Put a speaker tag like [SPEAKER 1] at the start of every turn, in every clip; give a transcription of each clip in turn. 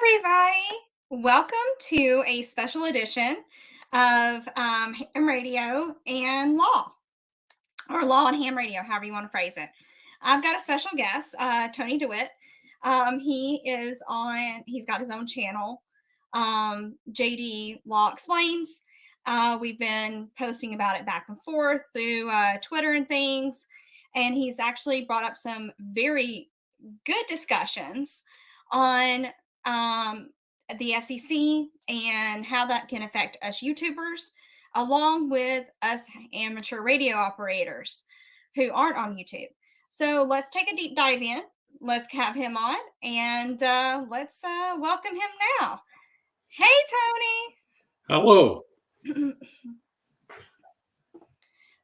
[SPEAKER 1] everybody. Welcome to a special edition of ham radio and law, or law and ham radio, however you want to phrase it. I've got a special guest, Tony Dewitt. He's got his own channel, JD Law Explains. We've been posting about it back and forth through Twitter and things, and he's actually brought up some very good discussions on the FCC and how that can affect us YouTubers, along with us amateur radio operators who aren't on YouTube. So let's take a deep dive in. Let's have him on, and let's welcome him now. Hey, Tony.
[SPEAKER 2] Hello.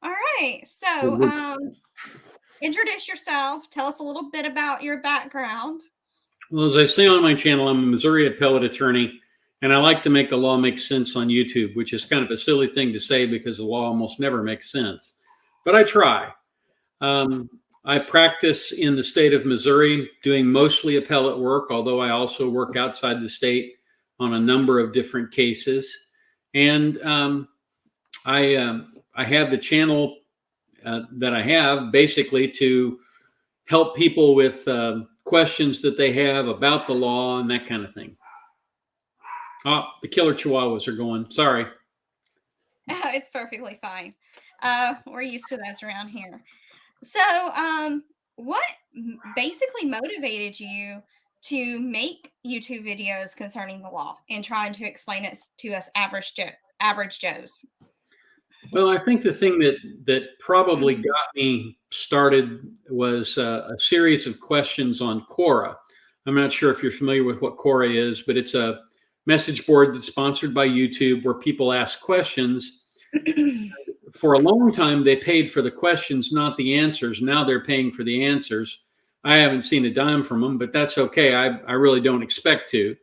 [SPEAKER 1] All right. So introduce yourself. Tell us a little bit about your background.
[SPEAKER 2] Well, as I say on my channel, I'm a Missouri appellate attorney, and I like to make the law make sense on YouTube, which is kind of a silly thing to say because the law almost never makes sense. But I try. I practice in the state of Missouri, doing mostly appellate work, although I also work outside the state on a number of different cases. And I have the channel that I have basically to help people with questions that they have about the law and that kind of thing. Oh, the killer chihuahuas are going. Sorry.
[SPEAKER 1] It's perfectly fine. We're used to those around here. So what basically motivated you to make YouTube videos concerning the law and trying to explain it to us average Joes?
[SPEAKER 2] Well, I think the thing that probably got me started was a series of questions on Quora. I'm not sure if you're familiar with what Quora is, but it's a message board that's sponsored by YouTube where people ask questions. For a long time, they paid for the questions, not the answers. Now they're paying for the answers. I haven't seen a dime from them, but that's okay. I really don't expect to.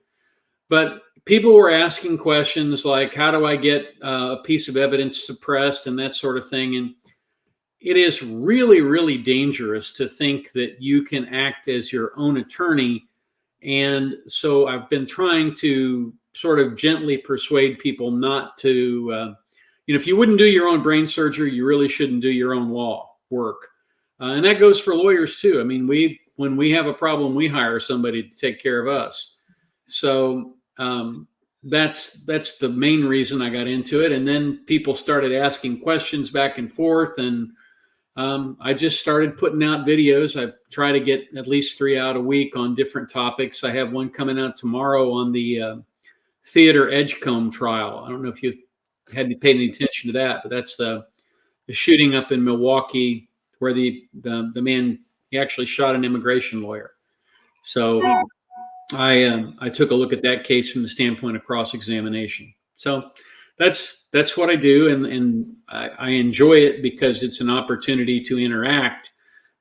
[SPEAKER 2] But people were asking questions like, how do I get a piece of evidence suppressed and that sort of thing. And it is really, really dangerous to think that you can act as your own attorney. And so I've been trying to sort of gently persuade people not to, if you wouldn't do your own brain surgery, you really shouldn't do your own law work. And that goes for lawyers too. I mean, when we have a problem, we hire somebody to take care of us. So that's the main reason I got into it. And then people started asking questions back and forth, and I just started putting out videos. I try to get at least 3 out a week on different topics. I have one coming out tomorrow on the Theodore Edgecombe trial. I don't know if you had to pay any attention to that, but that's the shooting up in Milwaukee where the man, he actually shot an immigration lawyer. So I took a look at that case from the standpoint of cross-examination. So that's what I do, and I enjoy it because it's an opportunity to interact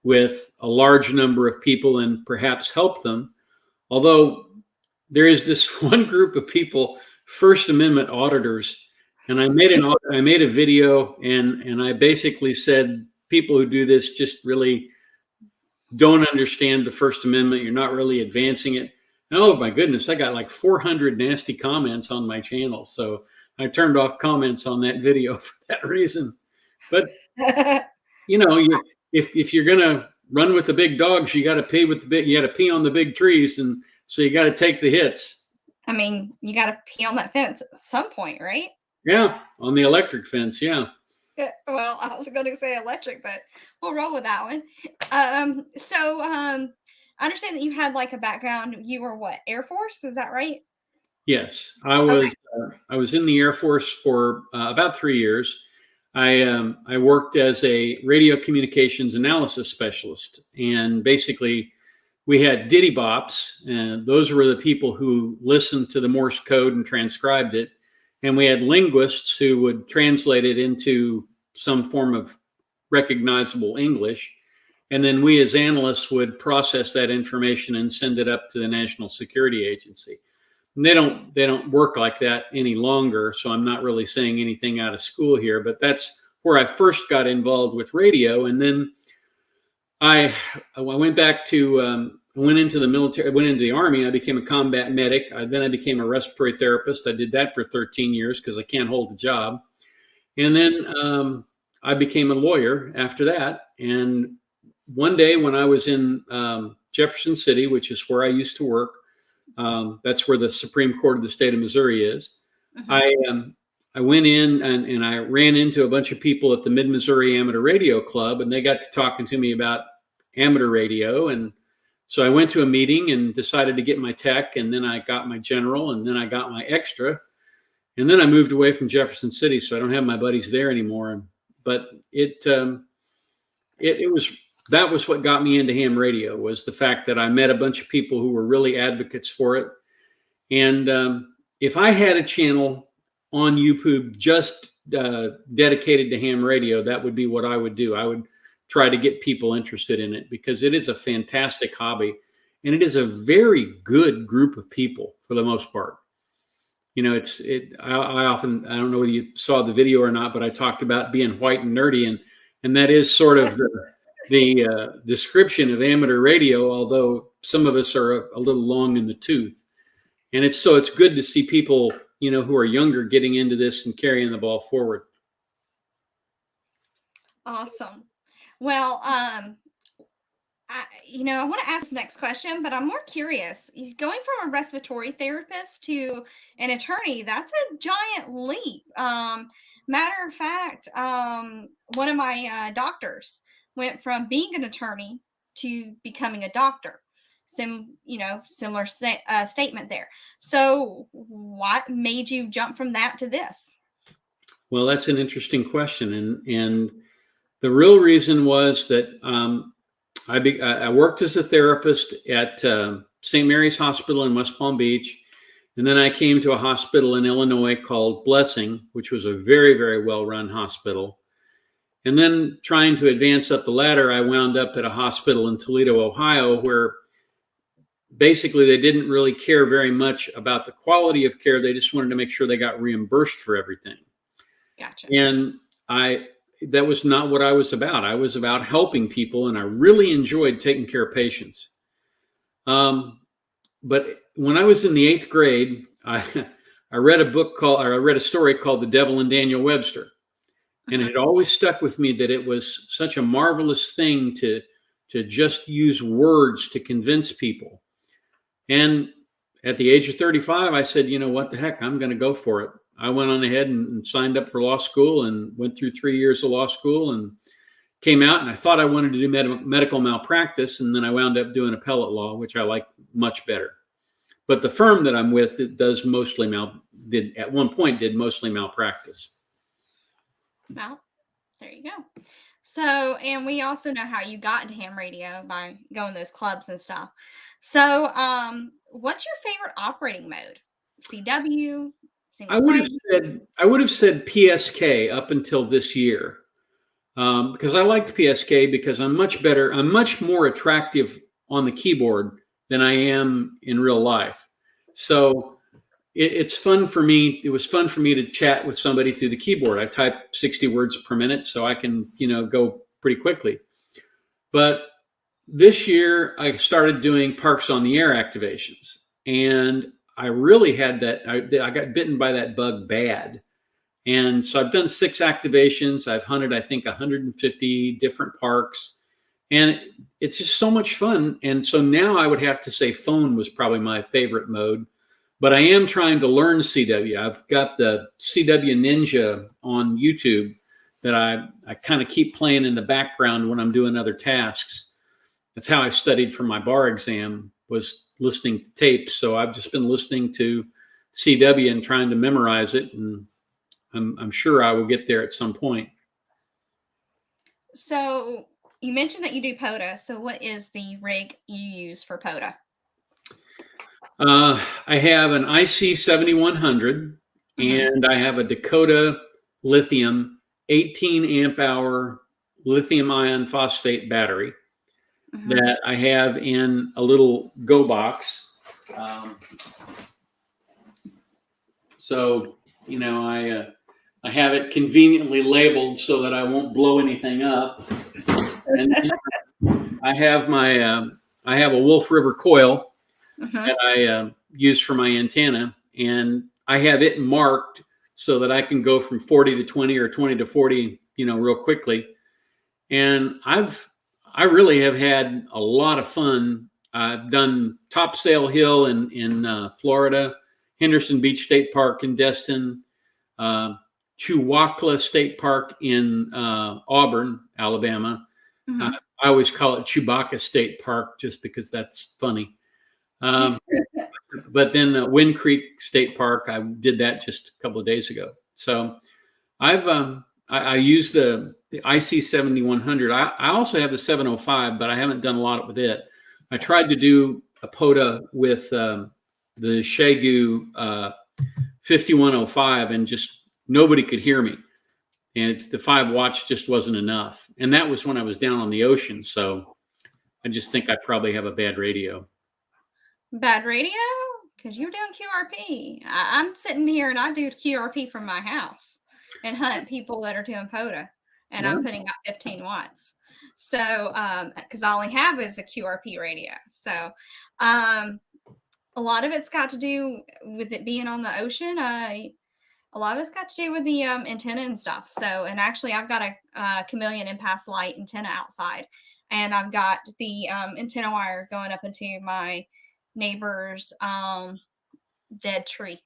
[SPEAKER 2] with a large number of people and perhaps help them. Although there is this one group of people, First Amendment auditors, and I made a video and I basically said people who do this just really don't understand the First Amendment. You're not really advancing it. Oh my goodness, I got like 400 nasty comments on my channel. So I turned off comments on that video for that reason. But if you're gonna run with the big dogs, you got to pee on the big trees, and so you got to take the hits.
[SPEAKER 1] I mean, you got to pee on that fence at some point, right?
[SPEAKER 2] Yeah, on the electric fence. Yeah.
[SPEAKER 1] Well, I was going to say electric, but we'll roll with that one. So I understand that you had like a background. You were what, Air Force? Is that right?
[SPEAKER 2] Yes, I was. Okay. I was in the Air Force for about 3 years. I worked as a radio communications analysis specialist, and basically we had ditty bops, and those were the people who listened to the Morse code and transcribed it. And we had linguists who would translate it into some form of recognizable English. And then we as analysts would process that information and send it up to the National Security Agency. And they don't work like that any longer. So I'm not really saying anything out of school here, but that's where I first got involved with radio. And then I went back to went into the military, went into the Army. I became a combat medic. Then I became a respiratory therapist. I did that for 13 years because I can't hold a job. And then I became a lawyer after that. And one day when I was in Jefferson City, which is where I used to work, that's where the Supreme Court of the state of Missouri is. I went in and I ran into a bunch of people at the Mid-Missouri Amateur Radio Club, and they got to talking to me about amateur radio. And so I went to a meeting and decided to get my tech, and then I got my general, and then I got my extra. And then I moved away from Jefferson City, so I don't have my buddies there anymore. But that was what got me into ham radio, was the fact that I met a bunch of people who were really advocates for it. And if I had a channel on YouTube just dedicated to ham radio, that would be what I would do. I would try to get people interested in it because it is a fantastic hobby, and it is a very good group of people for the most part. You know, I often, I don't know whether you saw the video or not, but I talked about being white and nerdy, and that is sort of the description of amateur radio, although some of us are a little long in the tooth. And it's good to see people, you know, who are younger getting into this and carrying the ball forward.
[SPEAKER 1] Awesome. Well, I want to ask the next question, but I'm more curious. Going from a respiratory therapist to an attorney, that's a giant leap. Matter of fact, one of my doctors went from being an attorney to becoming a doctor. Similar statement there. So what made you jump from that to this?
[SPEAKER 2] Well, that's an interesting question. And the real reason was that I worked as a therapist at St. Mary's Hospital in West Palm Beach. And then I came to a hospital in Illinois called Blessing, which was a very, very well-run hospital. And then trying to advance up the ladder, I wound up at a hospital in Toledo, Ohio, where basically they didn't really care very much about the quality of care. They just wanted to make sure they got reimbursed for everything.
[SPEAKER 1] Gotcha.
[SPEAKER 2] And that was not what I was about. I was about helping people, and I really enjoyed taking care of patients. But when I was in the 8th grade, I read a story called The Devil and Daniel Webster. And it always stuck with me that it was such a marvelous thing to just use words to convince people. And at the age of 35, I said, you know what the heck, I'm going to go for it. I went on ahead and signed up for law school and went through 3 years of law school and came out, and I thought I wanted to do medical malpractice. And then I wound up doing appellate law, which I like much better. But the firm that I'm with, it does mostly did mostly malpractice.
[SPEAKER 1] Well, there you go. So, and we also know how you got into ham radio by going to those clubs and stuff. So, what's your favorite operating mode? CW?
[SPEAKER 2] I would have said PSK up until this year, because I liked PSK because I'm much more attractive on the keyboard than I am in real life. So it's fun for me. It was fun for me to chat with somebody through the keyboard. I type 60 words per minute, so I can, go pretty quickly. But this year I started doing Parks on the Air activations, and I really had that. I got bitten by that bug bad. And so I've done 6 activations. I've hunted, I think, 150 different parks, and it's just so much fun. And so now I would have to say phone was probably my favorite mode. But I am trying to learn CW. I've got the CW Ninja on YouTube that I kind of keep playing in the background when I'm doing other tasks. That's how I studied for my bar exam, was listening to tapes. So I've just been listening to CW and trying to memorize it. And I'm sure I will get there at some point.
[SPEAKER 1] So you mentioned that you do POTA. So what is the rig you use for POTA?
[SPEAKER 2] I have an IC 7100, and I have a Dakota lithium 18 amp hour lithium ion phosphate battery that I have in a little go box. So, I have it conveniently labeled so that I won't blow anything up. And I have my I have a Wolf River coil
[SPEAKER 1] Mhm.
[SPEAKER 2] that I use for my antenna, and I have it marked so that I can go from 40 to 20 or 20 to 40, real quickly. And I really have had a lot of fun. I've done Topsail Hill in Florida, Henderson Beach State Park in Destin, Chewacla State Park in Auburn, Alabama.
[SPEAKER 1] Mhm.
[SPEAKER 2] I always call it Chewbacca State Park just because that's funny. But then Wind Creek State Park, I did that just a couple of days ago. So I use the IC 7100. I also have the 705, but I haven't done a lot with it. I tried to do a POTA with the Xiegu 5105, and just nobody could hear me. And the 5 watts just wasn't enough. And that was when I was down on the ocean. So I just think I probably have a bad radio.
[SPEAKER 1] Bad radio? Because you're doing QRP. I'm sitting here and I do QRP from my house and hunt people that are doing POTA, and I'm putting out 15 watts. So, because all I have is a QRP radio. So, a lot of it's got to do with it being on the ocean. A lot of it's got to do with the antenna and stuff. So, and actually, I've got a chameleon impasse light antenna outside, and I've got the antenna wire going up into my neighbor's dead tree.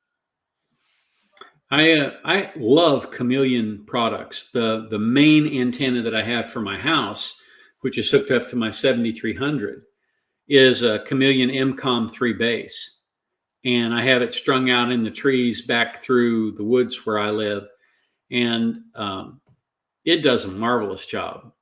[SPEAKER 2] I love chameleon products. The main antenna that I have for my house, which is hooked up to my 7300, is a chameleon MCOM 3 base. And I have it strung out in the trees back through the woods where I live. And it does a marvelous job.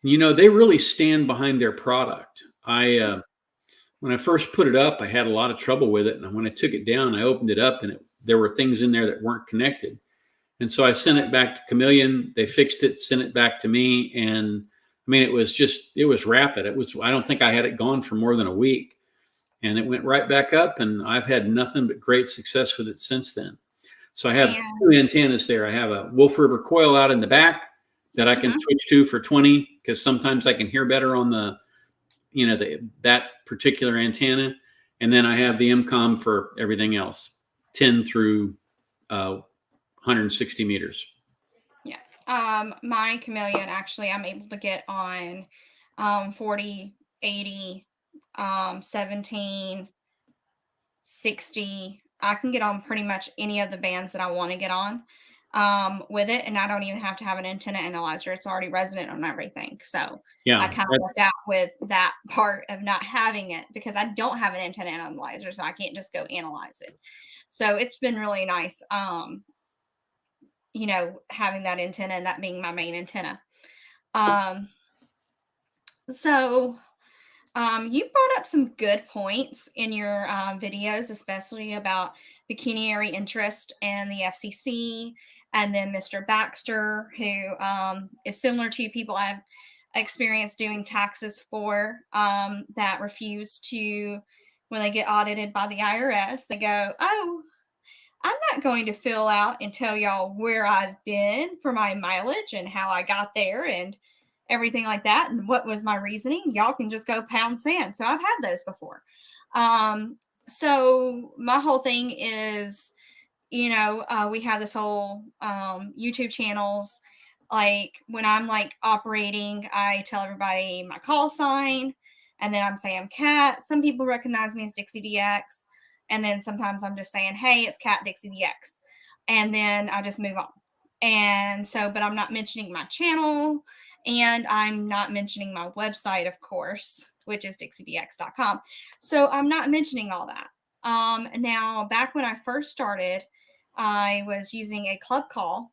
[SPEAKER 2] They really stand behind their product. When I first put it up, I had a lot of trouble with it. And when I took it down, I opened it up, and there were things in there that weren't connected. And so I sent it back to Chameleon. They fixed it, sent it back to me. And I mean, it was rapid. I don't think I had it gone for more than a week. And it went right back up, and I've had nothing but great success with it since then. So I have 2 antennas there. I have a Wolf River coil out in the back that I can switch to for 20, because sometimes I can hear better on that particular antenna. And then I have the MCOM for everything else, 10 through 160 meters.
[SPEAKER 1] Yeah. My chameleon, actually, I'm able to get on 40, 80, 17, 60. I can get on pretty much any of the bands that I want to get on with it, and I don't even have to have an antenna analyzer. It's already resonant on everything. So
[SPEAKER 2] yeah,
[SPEAKER 1] I kind of worked out with that part of not having it, because I don't have an antenna analyzer, so I can't just go analyze it. So it's been really nice, having that antenna and that being my main antenna. So you brought up some good points in your videos, especially about pecuniary interest and the FCC, and then Mr. Baxter, who is similar to people I've experienced doing taxes for, that refuse to, when they get audited by the IRS, they go, "Oh, I'm not going to fill out and tell y'all where I've been for my mileage and how I got there and everything like that, and what was my reasoning. Y'all can just go pound sand." So I've had those before. So my whole thing is, we have this whole YouTube channels. Like when I'm like operating, I tell everybody my call sign, and then I'm saying Cat. Some people recognize me as DixieDX, and then sometimes I'm just saying, "Hey, it's Cat DixieDX," and then I just move on. And so, but I'm not mentioning my channel, and I'm not mentioning my website, of course, which is DixieDX.com. So I'm not mentioning all that. Now, back when I first started, I was using a club call,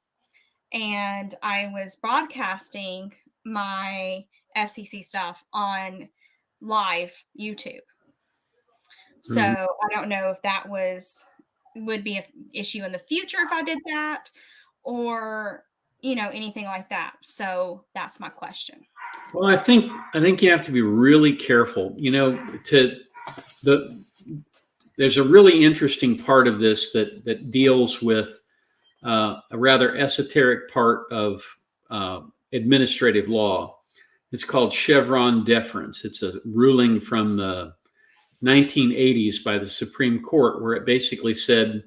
[SPEAKER 1] and I was broadcasting my FCC stuff on live YouTube. So I don't know if that would be an issue in the future if I did that, or anything like that. So that's my question.
[SPEAKER 2] Well, I think you have to be really careful. There's a really interesting part of this that deals with a rather esoteric part of administrative law, It's called Chevron Deference. It's a ruling from the 1980s by the Supreme Court, where it basically said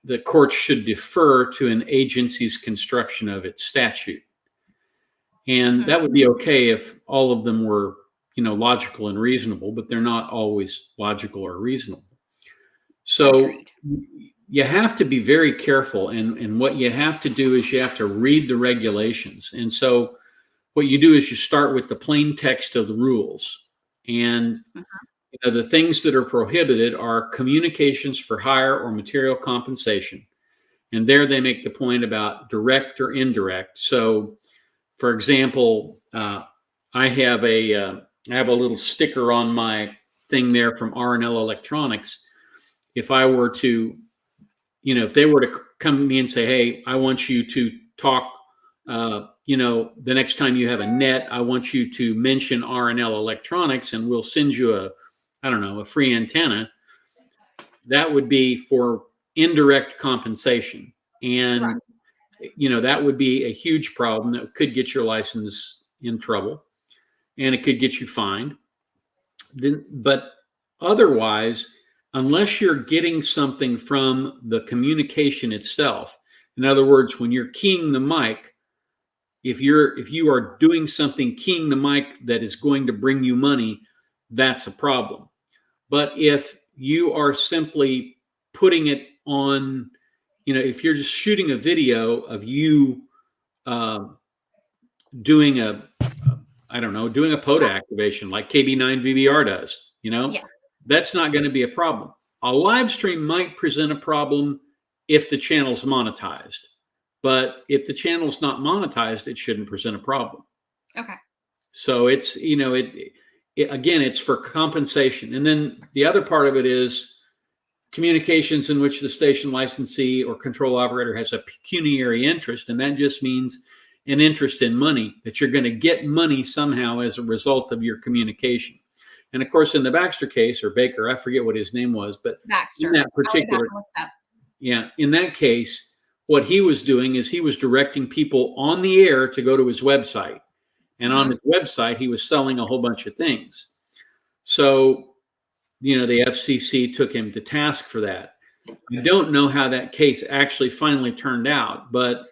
[SPEAKER 2] the courts should defer to an agency's construction of its statute. And that would be okay if all of them were, logical and reasonable, but they're not always logical or reasonable. So
[SPEAKER 1] Agreed.
[SPEAKER 2] you have to be very careful. And what you have to do is you have to read the regulations. And so what you do is you start with the plain text of the rules. And the things that are prohibited are communications for hire or material compensation. And there they make the point about direct or indirect. So, for example, I have a little sticker on my thing there from R&L Electronics. If I were to, if they were to come to me and say, hey, I want you to talk, the next time you have a net, I want you to mention R&L Electronics and we'll send you a free antenna. That would be for indirect compensation. And, that would be a huge problem that could get your license in trouble and it could get you fined. But otherwise, unless you're getting something from the communication itself, in other words, when you're keying the mic, if you are doing something keying the mic that is going to bring you money, that's a problem. But if you are simply putting it on, if you're just shooting a video of you doing a POTA activation like KB9 VBR does, that's not going to be a problem. A live stream might present a problem if the channel's monetized. But if the channel's not monetized, it shouldn't present a problem.
[SPEAKER 1] Okay.
[SPEAKER 2] So it's, again, it's for compensation. And then the other part of it is communications in which the station licensee or control operator has a pecuniary interest. And that just means an interest in money, that you're going to get money somehow as a result of your communication. And of course, in the Baxter case, or Baker, I forget what his name was, but
[SPEAKER 1] Baxter.
[SPEAKER 2] In that particular, in that case, what he was doing is he was directing people on the air to go to his website. And on his website, he was selling a whole bunch of things. So, the FCC took him to task for that. I don't know how that case actually finally turned out, but,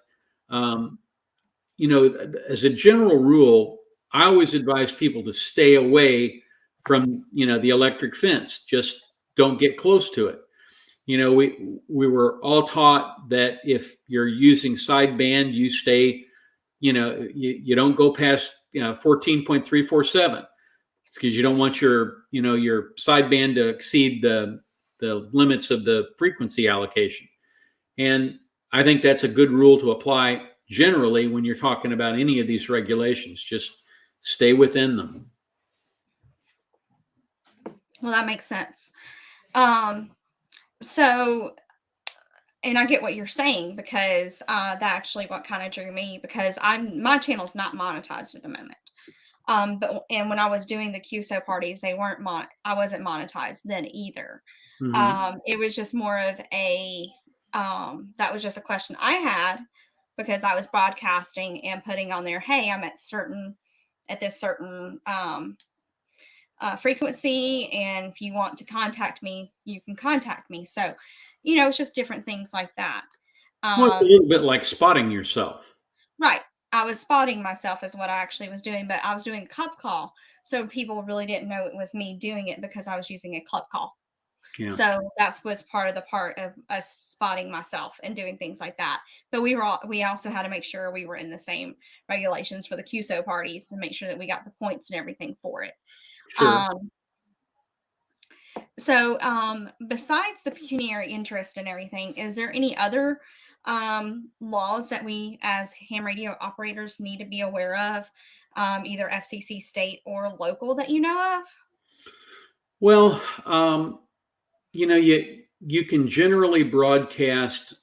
[SPEAKER 2] as a general rule, I always advise people to stay away from, the electric fence. Just don't get close to it. We were all taught that if you're using sideband, you stay, you don't go past 14.347. It's because you don't want your sideband to exceed the limits of the frequency allocation. And I think that's a good rule to apply generally when you're talking about any of these regulations. Just stay within them.
[SPEAKER 1] Well, that makes sense. So, and I get what you're saying, because that actually what kind of drew me, because my channel's not monetized at the moment. And when I was doing the QSO parties, I wasn't monetized then either. It was just more of that was just a question I had, because I was broadcasting and putting on there, hey, I'm at this certain frequency, and if you want to contact me, you can contact me. So, it's just different things like that.
[SPEAKER 2] Well, it's a little bit like spotting yourself.
[SPEAKER 1] Right. I was spotting myself is what I actually was doing, but I was doing a club call. So people really didn't know it was me doing it because I was using a club call. Yeah. So that was part of us spotting myself and doing things like that. But we also had to make sure we were in the same regulations for the QSO parties to make sure that we got the points and everything for it. Sure. So besides the pecuniary interest and everything, is there any other laws that we as ham radio operators need to be aware of, either FCC, state, or local, that you know of?
[SPEAKER 2] Well, you can generally broadcast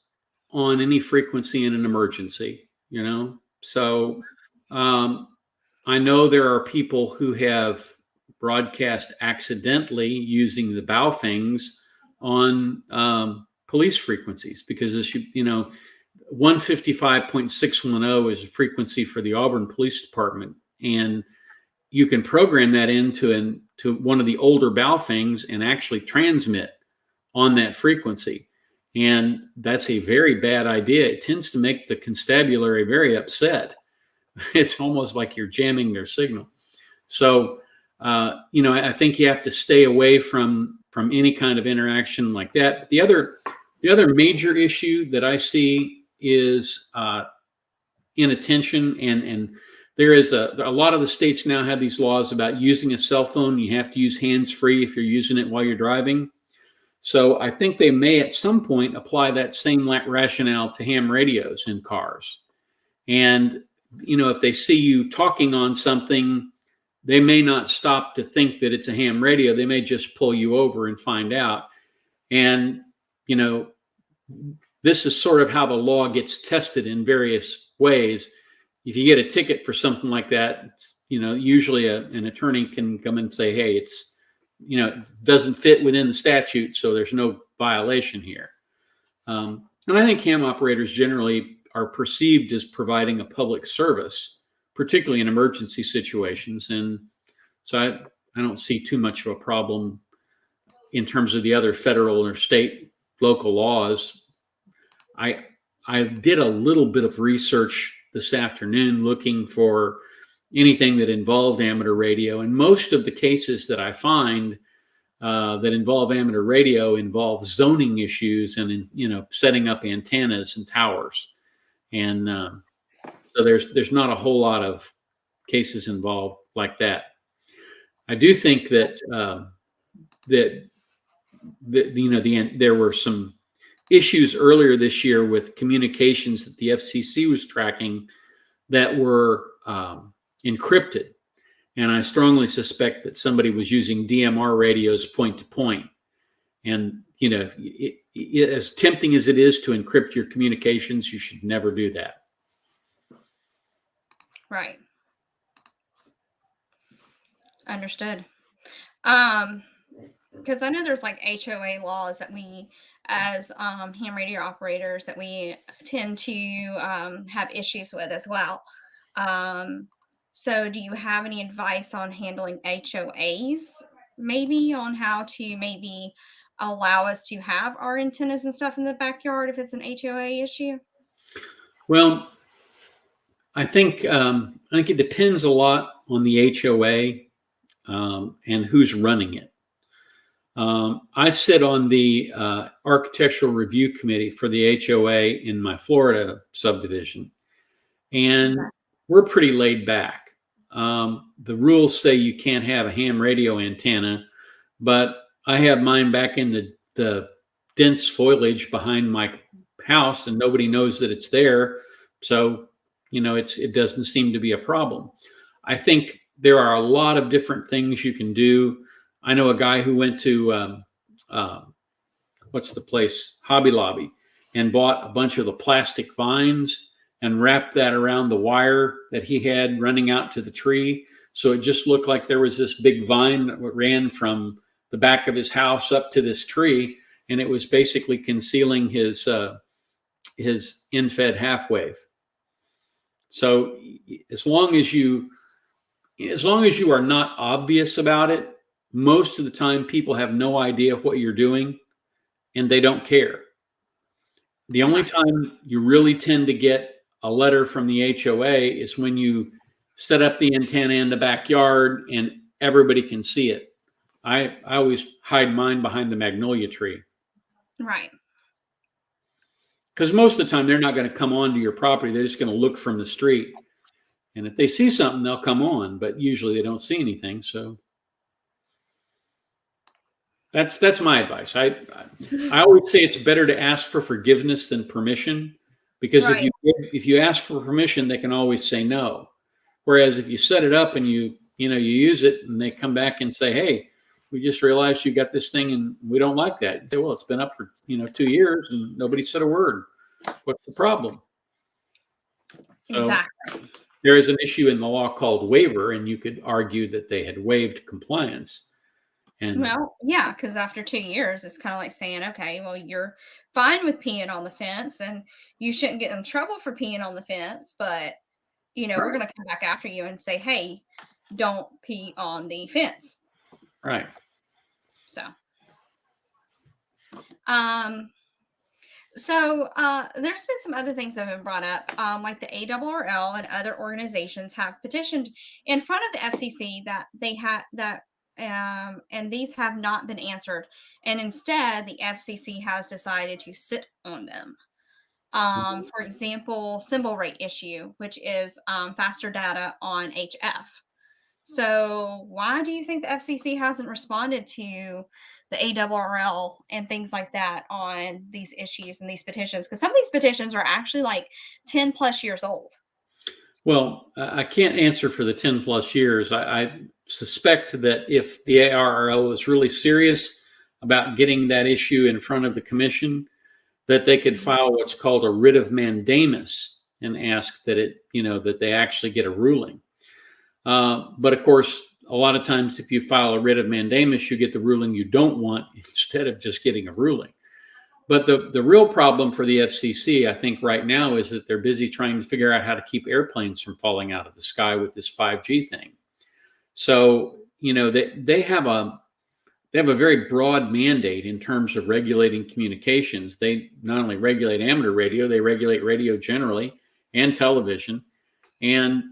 [SPEAKER 2] on any frequency in an emergency, So I know there are people who have broadcast accidentally using the Baofengs on police frequencies, because as 155.610 is a frequency for the Auburn Police Department, and you can program that into one of the older bow things and actually transmit on that frequency. And that's a very bad idea. It tends to make the constabulary very upset. It's almost like you're jamming their signal. So, I think you have to stay away from any kind of interaction like that. The other major issue that I see is inattention, and there is a lot of the states now have these laws about using a cell phone. You have to use hands-free if you're using it while you're driving. So I think they may at some point apply that same rationale to ham radios in cars. And, if they see you talking on something, they may not stop to think that it's a ham radio. They may just pull you over and find out. And, this is sort of how the law gets tested in various ways. If you get a ticket for something like that, usually an attorney can come and say, hey, it's, it doesn't fit within the statute, so there's no violation here. And I think ham operators generally are perceived as providing a public service, particularly in emergency situations. And so I don't see too much of a problem in terms of the other federal or state local laws. I did a little bit of research this afternoon looking for anything that involved amateur radio. And most of the cases that I find that involve amateur radio involve zoning issues and, setting up antennas and towers. And so there's not a whole lot of cases involved like that. I do think that there were some issues earlier this year with communications that the FCC was tracking that were encrypted. And I strongly suspect that somebody was using DMR radios point to point. And, as tempting as it is to encrypt your communications, you should never do that.
[SPEAKER 1] Right. Understood. Because I know there's like HOA laws that we, as ham radio operators, that we tend to have issues with as well. So do you have any advice on handling HOAs, maybe on how to maybe allow us to have our antennas and stuff in the backyard if it's an HOA issue?
[SPEAKER 2] Well, I think it depends a lot on the HOA and who's running it. I sit on the architectural review committee for the HOA in my Florida subdivision, and we're pretty laid back. The rules say you can't have a ham radio antenna, but I have mine back in the dense foliage behind my house, and nobody knows that it's there. So, it doesn't seem to be a problem. I think there are a lot of different things you can do. I know a guy who went to what's the place, Hobby Lobby, and bought a bunch of the plastic vines and wrapped that around the wire that he had running out to the tree. So it just looked like there was this big vine that ran from the back of his house up to this tree, and it was basically concealing his in-fed half wave. So as long as you are not obvious about it, most of the time people have no idea what you're doing and they don't care. The only time you really tend to get a letter from the HOA is when you set up the antenna in the backyard and everybody can see it. I always hide mine behind the magnolia tree.
[SPEAKER 1] Right.
[SPEAKER 2] Because most of the time they're not going to come onto your property. They're just going to look from the street. And if they see something, they'll come on, but usually they don't see anything. So that's my advice. I always say it's better to ask for forgiveness than permission, because
[SPEAKER 1] right.
[SPEAKER 2] if you ask for permission, they can always say no. Whereas if you set it up and you use it and they come back and say, hey, we just realized you got this thing and we don't like that. You say, well, it's been up for 2 years and nobody said a word. What's the problem? So
[SPEAKER 1] exactly.
[SPEAKER 2] There is an issue in the law called waiver, and you could argue that they had waived compliance. And
[SPEAKER 1] well, yeah, because after 2 years, it's kind of like saying, okay, well, you're fine with peeing on the fence and you shouldn't get in trouble for peeing on the fence, but we're going to come back after you and say, hey, don't pee on the fence.
[SPEAKER 2] Right.
[SPEAKER 1] So, there's been some other things that have been brought up, like the ARRL and other organizations have petitioned in front of the FCC that they had that, and these have not been answered. And instead, the FCC has decided to sit on them. For example, symbol rate issue, which is faster data on HF. So why do you think the FCC hasn't responded to the ARRL and things like that on these issues and these petitions? Because some of these petitions are actually like 10 plus years old.
[SPEAKER 2] Well, I can't answer for the 10 plus years. I suspect that if the ARRL is really serious about getting that issue in front of the commission, that they could file what's called a writ of mandamus and ask that that they actually get a ruling. But of course, a lot of times if you file a writ of mandamus, you get the ruling you don't want instead of just getting a ruling. But the real problem for the FCC, I think right now, is that they're busy trying to figure out how to keep airplanes from falling out of the sky with this 5G thing. So, they have a very broad mandate in terms of regulating communications. They not only regulate amateur radio, they regulate radio generally and television. And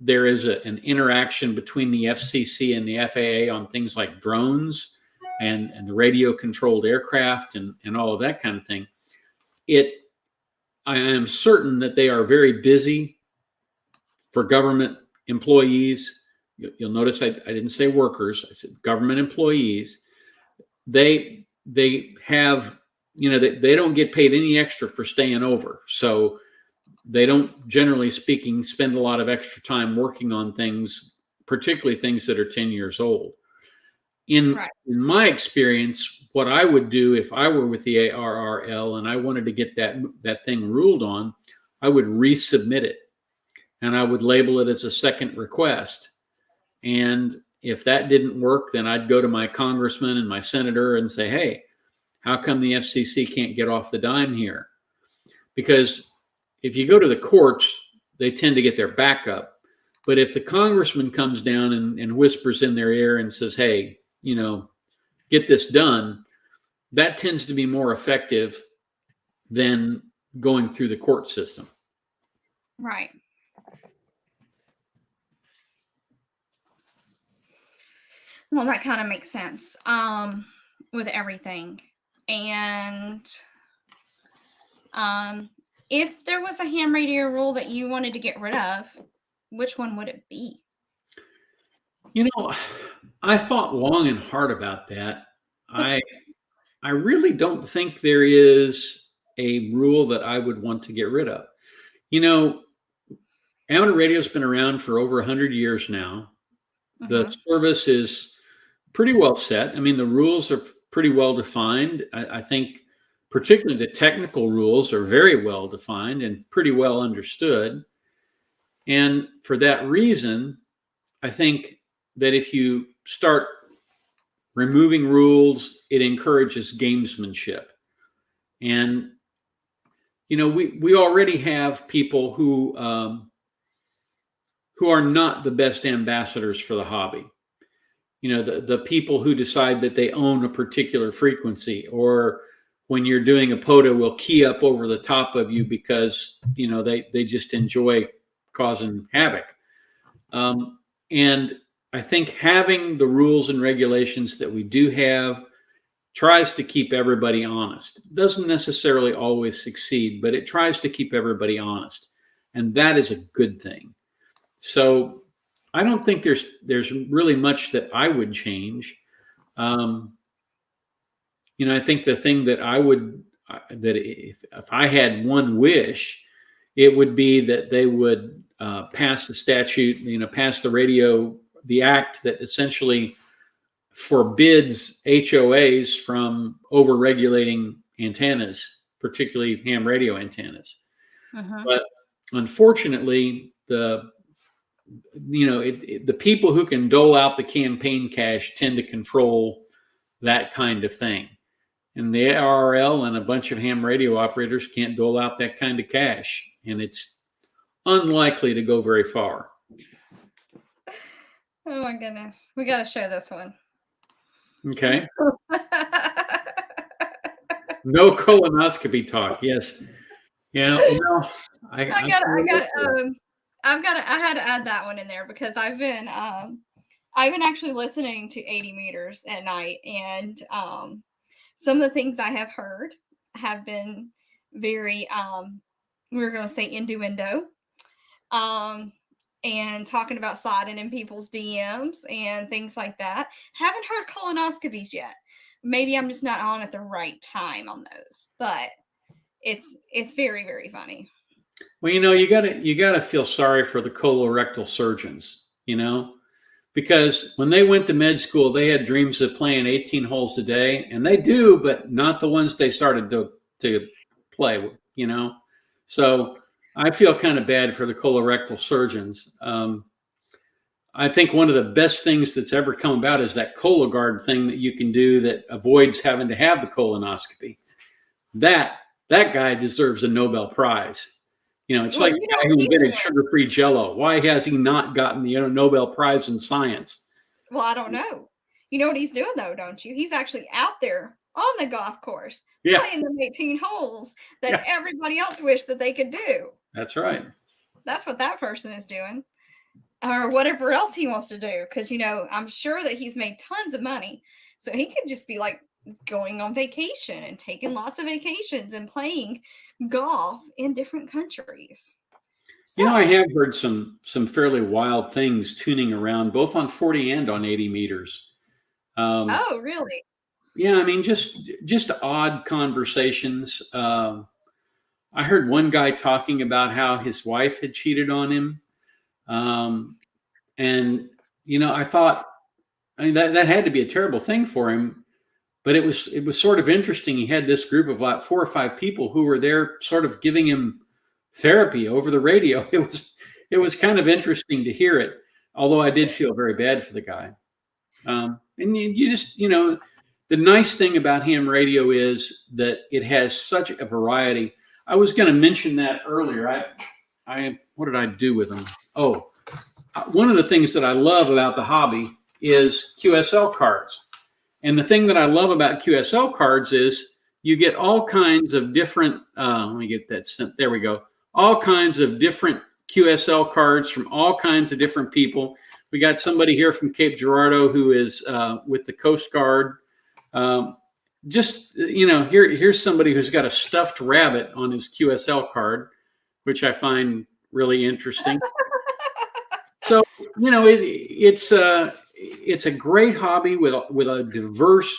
[SPEAKER 2] there is an interaction between the FCC and the FAA on things like drones and the radio controlled aircraft and all of that kind of thing. I am certain that they are very busy for government employees. You'll notice I didn't say workers, I said government employees. They have, they don't get paid any extra for staying over. So they don't, generally speaking, spend a lot of extra time working on things, particularly things that are 10 years old. In my experience, what I would do if I were with the ARRL and I wanted to get that thing ruled on, I would resubmit it and I would label it as a second request. And if that didn't work, then I'd go to my congressman and my senator and say, hey, how come the FCC can't get off the dime here? Because if you go to the courts, they tend to get their back up. But if the congressman comes down and whispers in their ear and says, hey, get this done, that tends to be more effective than going through the court system.
[SPEAKER 1] Right. Well, that kind of makes sense with everything. And if there was a ham radio rule that you wanted to get rid of, which one would it be?
[SPEAKER 2] I thought long and hard about that. I really don't think there is a rule that I would want to get rid of. Amateur radio's been around for over 100 years now. The service is pretty well set. I mean, the rules are pretty well defined. I think particularly the technical rules are very well defined and pretty well understood. And for that reason, I think that if you start removing rules, it encourages gamesmanship. And, we already have people who are not the best ambassadors for the hobby. The people who decide that they own a particular frequency, or when you're doing a POTA will key up over the top of you because, they just enjoy causing havoc. And I think having the rules and regulations that we do have tries to keep everybody honest. It doesn't necessarily always succeed, but it tries to keep everybody honest. And that is a good thing. So I don't think there's really much that I would change. I think the thing that if I had one wish, it would be that they would pass the statute, pass the act that essentially forbids HOAs from over-regulating antennas, particularly ham radio antennas. But unfortunately, the people who can dole out the campaign cash tend to control that kind of thing. And the ARRL and a bunch of ham radio operators can't dole out that kind of cash. And it's unlikely to go very far.
[SPEAKER 1] Oh my goodness. We got to show this one.
[SPEAKER 2] Okay. No colonoscopy talk. Yes. Yeah. Well, I
[SPEAKER 1] had to add that one in there because I've been actually listening to 80 meters at night, and some of the things I have heard have been very we're going to say innuendo, and talking about sliding in people's DMs and things like that. Haven't heard colonoscopies yet. Maybe I'm just not on at the right time on those, but it's very, very funny.
[SPEAKER 2] Well, you gotta feel sorry for the colorectal surgeons, because when they went to med school, they had dreams of playing 18 holes a day, and they do, but not the ones they started to play, So I feel kind of bad for the colorectal surgeons. I think one of the best things that's ever come about is that Cologuard thing that you can do that avoids having to have the colonoscopy. That guy deserves a Nobel Prize. It's like the guy who invented sugar-free Jell-O. Why has he not gotten the Nobel Prize in science?
[SPEAKER 1] Well, I don't know. You know what he's doing, though, don't you? He's actually out there on the golf course playing them 18 holes that everybody else wished that they could do.
[SPEAKER 2] That's right.
[SPEAKER 1] That's what that person is doing, or whatever else he wants to do. Because, I'm sure that he's made tons of money. So he could just be like going on vacation and taking lots of vacations and playing golf in different countries. So,
[SPEAKER 2] I have heard some fairly wild things tuning around both on 40 and on 80 meters.
[SPEAKER 1] Oh, really?
[SPEAKER 2] Yeah, I mean, just odd conversations. I heard one guy talking about how his wife had cheated on him. And, I thought, that had to be a terrible thing for him. But it was sort of interesting. He had this group of like 4 or 5 people who were there sort of giving him therapy over the radio. It was kind of interesting to hear it, although I did feel very bad for the guy. And you just, the nice thing about ham radio is that it has such a variety. I was going to mention that earlier. What did I do with them? Oh, one of the things that I love about the hobby is QSL cards. And the thing that I love about QSL cards is you get all kinds of different, let me get that sent. There we go. All kinds of different QSL cards from all kinds of different people. We got somebody here from Cape Girardeau who is with the Coast Guard. Here's somebody who's got a stuffed rabbit on his QSL card, which I find really interesting. So, it's a great hobby with a diverse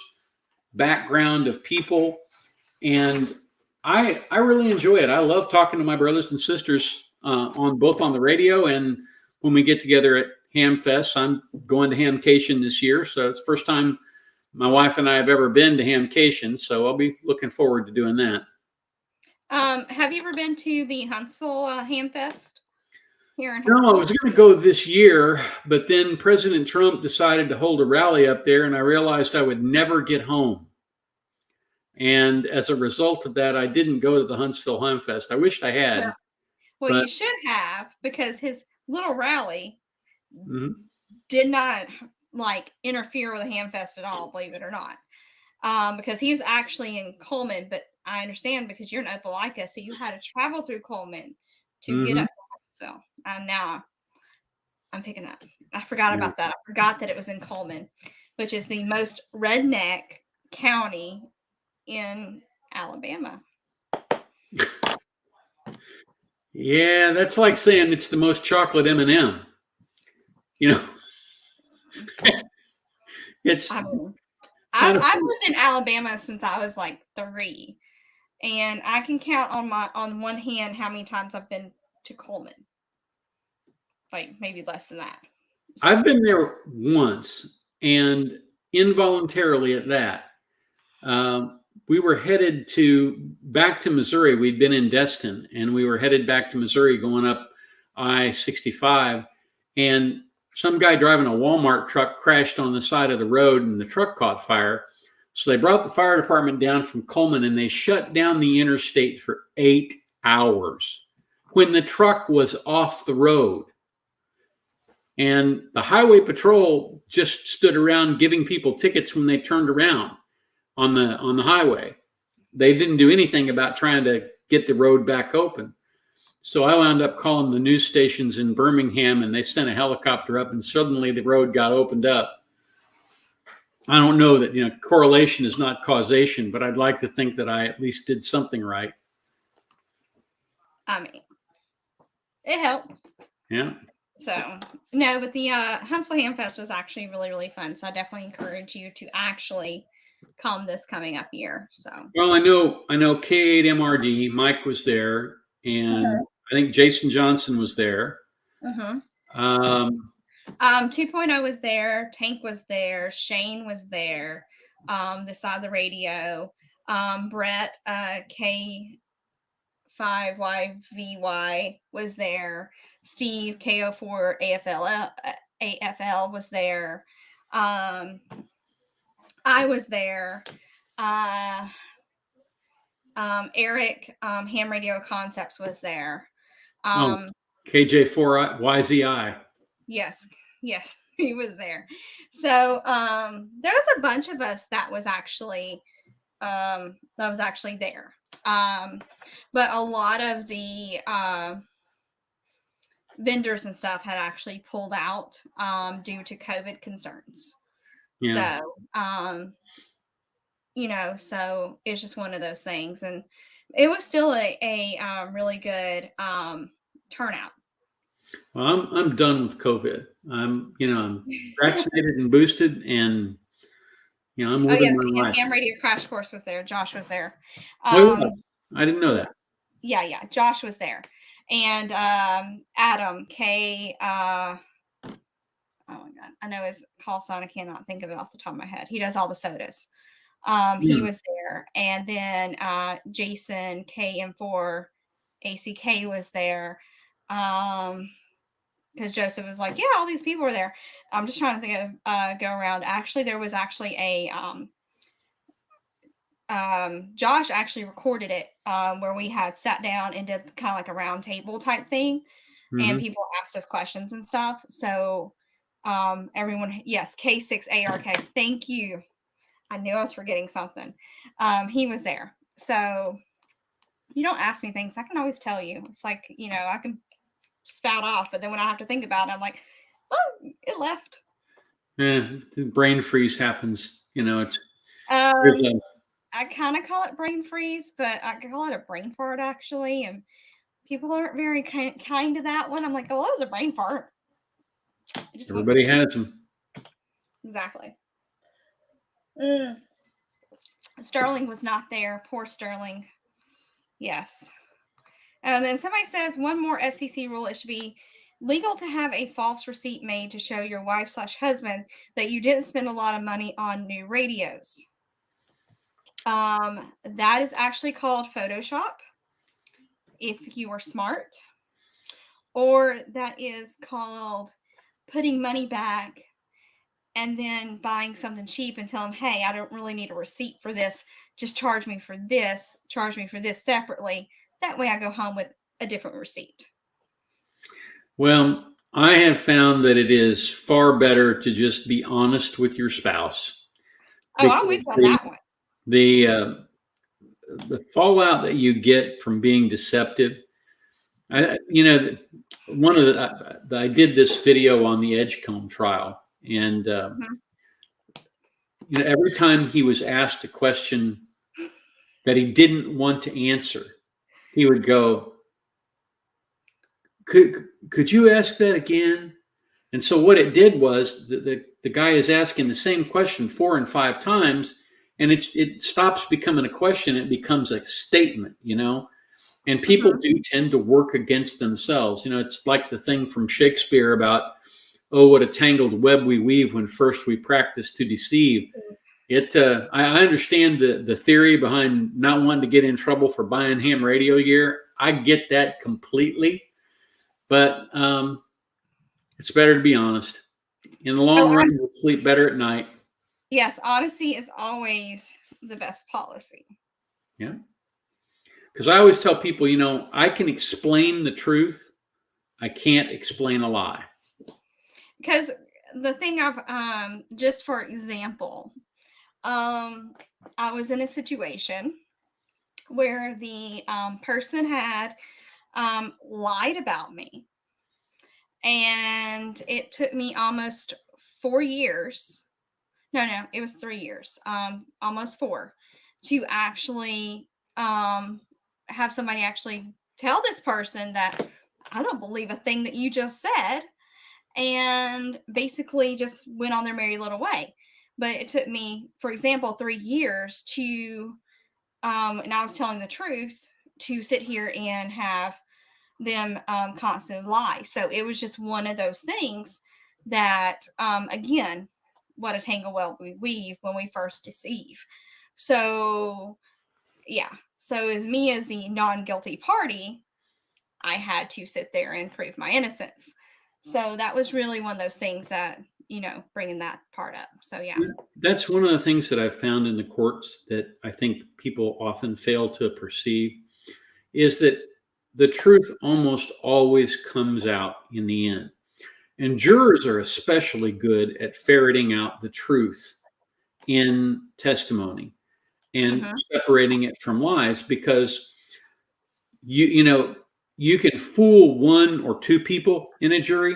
[SPEAKER 2] background of people, and I really enjoy it. I love talking to my brothers and sisters on the radio, and when we get together at Ham Fest. I'm going to Hamcation this year, so it's the first time my wife and I have ever been to Hamcation, so I'll be looking forward to doing that.
[SPEAKER 1] Have you ever been to the Huntsville Ham Fest? Here in
[SPEAKER 2] No, I was going to go this year, but then President Trump decided to hold a rally up there, and I realized I would never get home. And as a result of that, I didn't go to the Huntsville Ham Fest. I wished I had.
[SPEAKER 1] Yeah. Well, you should have, because his little rally did not interfere with the Ham Fest at all, believe it or not. Because he was actually in Coleman, but I understand because you're in Opelika, so you had to travel through Coleman to get up to Huntsville. And now I'm picking up. I forgot about that. I forgot that it was in Coleman, which is the most redneck county in Alabama.
[SPEAKER 2] Yeah, that's like saying it's the most chocolate M&M. It's.
[SPEAKER 1] I've lived in Alabama since I was like 3, and I can count on one hand how many times I've been to Coleman. Like maybe less than that. So.
[SPEAKER 2] I've been there once, and involuntarily at that. We were headed back to Missouri. We'd been in Destin, and we were headed back to Missouri going up I-65, and some guy driving a Walmart truck crashed on the side of the road, and the truck caught fire. So they brought the fire department down from Coleman, and they shut down the interstate for 8 hours when the truck was off the road. And the highway patrol just stood around giving people tickets when they turned around on the highway. They didn't do anything about trying to get the road back open. So I wound up calling the news stations in Birmingham, and they sent a helicopter up, and suddenly the road got opened up. I don't know that, correlation is not causation, but I'd like to think that I at least did something right.
[SPEAKER 1] I mean, it helped.
[SPEAKER 2] Yeah.
[SPEAKER 1] So, no, but the Huntsville Ham Fest was actually really, really fun. So I definitely encourage you to actually come this coming up year. So,
[SPEAKER 2] well, I know K8MRD, Mike was there, and I think Jason Johnson was there.
[SPEAKER 1] 2.0 was there, Tank was there, Shane was there, this side of the radio, Brett K5YVY was there, Steve KO4 AFL was there, I was there, Eric Ham Radio Concepts was there,
[SPEAKER 2] KJ4YZI.
[SPEAKER 1] Yes, he was there. So there was a bunch of us that was actually there. But a lot of the vendors and stuff had actually pulled out due to COVID concerns.
[SPEAKER 2] Yeah.
[SPEAKER 1] So so it's just one of those things, and it was still a really good turnout.
[SPEAKER 2] Well, I'm done with COVID. I'm vaccinated and boosted, and I'm living my life.
[SPEAKER 1] Ham Radio Crash Course was there. Josh was there.
[SPEAKER 2] I didn't know that.
[SPEAKER 1] Yeah. Josh was there, and Adam K. Oh my God, I know his call sign. I cannot think of it off the top of my head. He does all the sodas. He was there, and then Jason KM4 ACK was there. Because Joseph was like, yeah, all these people were there. I'm just trying to think of go around. Actually, there was actually a Josh actually recorded it where we had sat down and did kind of like a round table type thing, and people asked us questions and stuff. So everyone, yes, K6ARK, thank you. I knew I was forgetting something. He was there. So you don't ask me things, I can always tell you. It's like, I can spout off, but then when I have to think about it, I'm like, oh, it left.
[SPEAKER 2] Yeah, the brain freeze happens. It's
[SPEAKER 1] I kind of call it brain freeze, but I call it a brain fart actually, and people aren't very kind to that one. I'm like, oh, that was a brain fart.
[SPEAKER 2] Everybody has them.
[SPEAKER 1] Exactly. Sterling was not there. Poor Sterling. Yes. And then somebody says one more FCC rule: it should be legal to have a false receipt made to show your wife/husband that you didn't spend a lot of money on new radios. That is actually called Photoshop, if you are smart, or that is called putting money back and then buying something cheap and tell them, hey, I don't really need a receipt for this. Just charge me for this separately. That way I go home with a different receipt.
[SPEAKER 2] Well, I have found that it is far better to just be honest with your spouse.
[SPEAKER 1] Oh, I'm with you on that one.
[SPEAKER 2] The fallout that you get from being deceptive. I did this video on the Edgecombe trial, and every time he was asked a question that he didn't want to answer, he would go, could you ask that again? And so what it did was the guy is asking the same question 4 and 5 times, and it stops becoming a question. It becomes a statement, and people do tend to work against themselves. It's like the thing from Shakespeare about, oh, what a tangled web we weave when first we practice to deceive. I understand the theory behind not wanting to get in trouble for buying ham radio gear. I get that completely, but it's better to be honest. In the long run, you'll sleep better at night.
[SPEAKER 1] Yes, honesty is always the best policy.
[SPEAKER 2] Yeah. Because I always tell people, I can explain the truth. I can't explain a lie.
[SPEAKER 1] Because the thing just for example, I was in a situation where the person had lied about me. And it took me almost 4 years. No, it was 3 years, almost 4, to actually have somebody actually tell this person that I don't believe a thing that you just said, and basically just went on their merry little way. But it took me, for example, 3 years to, and I was telling the truth, to sit here and have them constantly lie. So it was just one of those things that, again, what a tangle well we weave when we first deceive. So, yeah. So, as me as the non guilty party, I had to sit there and prove my innocence. So, that was really one of those things that, bringing that part up. So, yeah.
[SPEAKER 2] That's one of the things that I've found in the courts that I think people often fail to perceive is that the truth almost always comes out in the end. And jurors are especially good at ferreting out the truth in testimony and separating it from lies, because you can fool 1 or 2 people in a jury,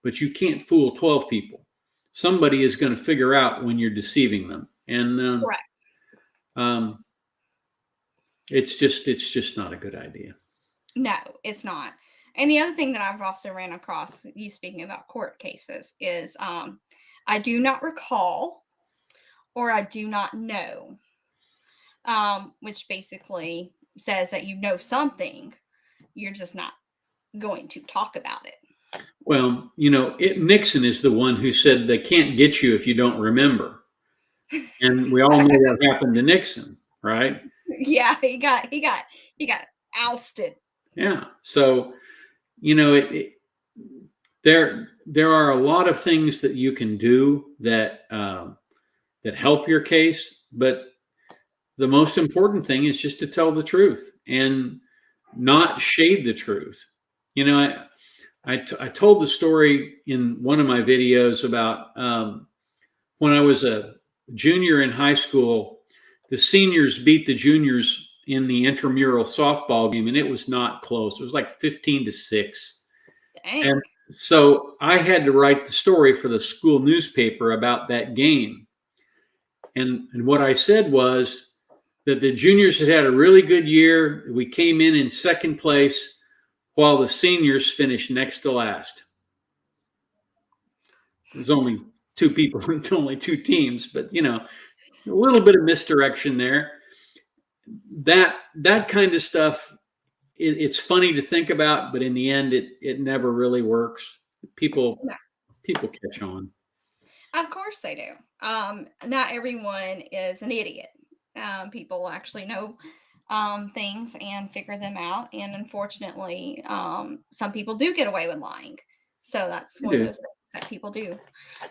[SPEAKER 2] but you can't fool 12 people. Somebody is going to figure out when you're deceiving them. And
[SPEAKER 1] correct.
[SPEAKER 2] It's just not a good idea.
[SPEAKER 1] No, it's not. And the other thing that I've also ran across, you speaking about court cases, is I do not recall or I do not know, which basically says that you know something, you're just not going to talk about it.
[SPEAKER 2] Well, Nixon is the one who said they can't get you if you don't remember. And we all know what happened to Nixon, right?
[SPEAKER 1] Yeah, he got ousted.
[SPEAKER 2] Yeah. So, there are a lot of things that you can do that help your case, but the most important thing is just to tell the truth and not shade the truth. I told the story in one of my videos about when I was a junior in high school, the seniors beat the juniors in the intramural softball game, and it was not close. It was like 15-6.
[SPEAKER 1] Dang.
[SPEAKER 2] And so I had to write the story for the school newspaper about that game. And what I said was that the juniors had a really good year. We came in second place, while the seniors finished next to last. There's only 2 people, only 2 teams, but a little bit of misdirection there. That kind of stuff, it's funny to think about, but in the end, it never really works. People catch on.
[SPEAKER 1] Of course they do. Not everyone is an idiot. People actually know things and figure them out. And unfortunately, some people do get away with lying. So that's one of those things that people do.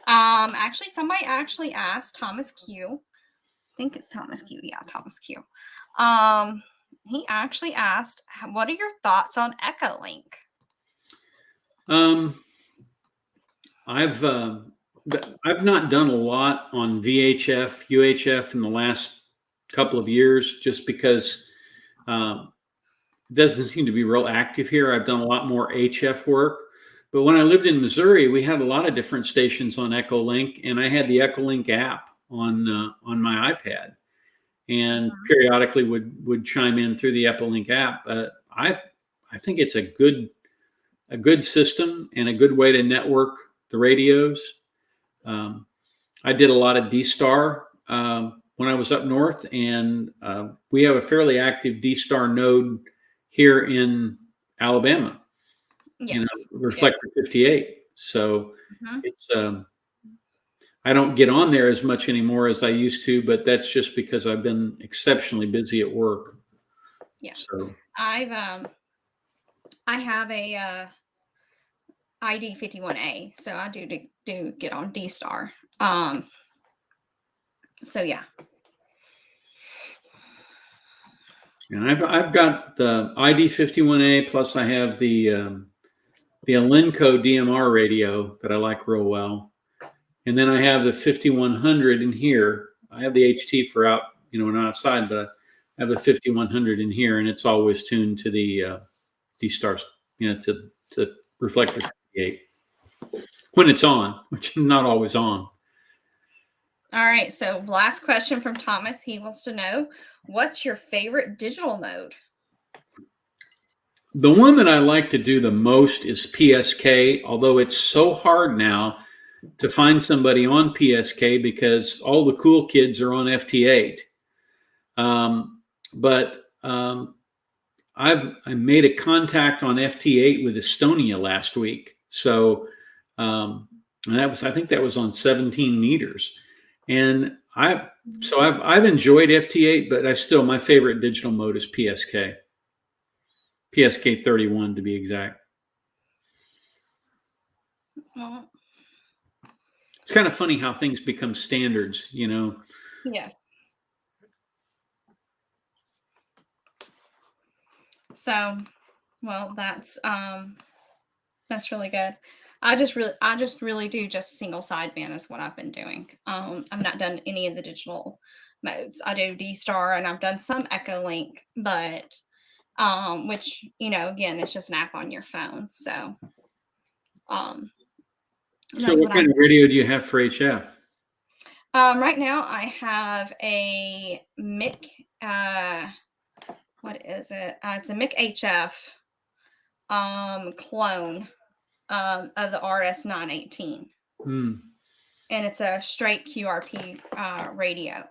[SPEAKER 1] Actually, somebody actually asked Thomas Q. I think it's Thomas Q. Yeah, Thomas Q. He actually asked, what are your thoughts on Echolink?
[SPEAKER 2] I've not done a lot on VHF, UHF in the last couple of years, just because it doesn't seem to be real active here. I've done a lot more HF work. But when I lived in Missouri, we had a lot of different stations on Echolink, and I had the Echolink app on my iPad, and periodically would chime in through the Echolink app. I think it's a good system and a good way to network the radios. I did a lot of D-Star when I was up north, and we have a fairly active D-Star node here in Alabama.
[SPEAKER 1] Yes,
[SPEAKER 2] Reflector 58. So it's I don't get on there as much anymore as I used to, but that's just because I've been exceptionally busy at work.
[SPEAKER 1] Yeah.
[SPEAKER 2] So
[SPEAKER 1] I have a ID 51A, so I do get on D-Star. So yeah.
[SPEAKER 2] And I've got the ID51A, plus I have the Alenco DMR radio that I like real well. And then I have the 5100 in here. I have the HT for out, when I'm outside, but I have the 5100 in here, and it's always tuned to the D-Stars, to reflector 58 when it's on, which is not always on.
[SPEAKER 1] All right. So last question from Thomas. He wants to know, what's your favorite digital mode?
[SPEAKER 2] The one that I like to do the most is PSK, although it's so hard now to find somebody on PSK because all the cool kids are on FT8. I made a contact on FT8 with Estonia last week. So I think that was on 17 meters. And I've enjoyed FT8, but my favorite digital mode is PSK. PSK 31 to be exact.
[SPEAKER 1] Well,
[SPEAKER 2] it's kind of funny how things become standards,
[SPEAKER 1] Yes. So, well, that's really good. I just really do just single sideband is what I've been doing. I've not done any of the digital modes. I do D-Star and I've done some Echolink, but which, again, it's just an app on your phone. So,
[SPEAKER 2] so what kind of radio do you have for HF?
[SPEAKER 1] Right now I have a MIC, what is it? It's a MIC HF clone of the RS918. And it's a straight QRP radio.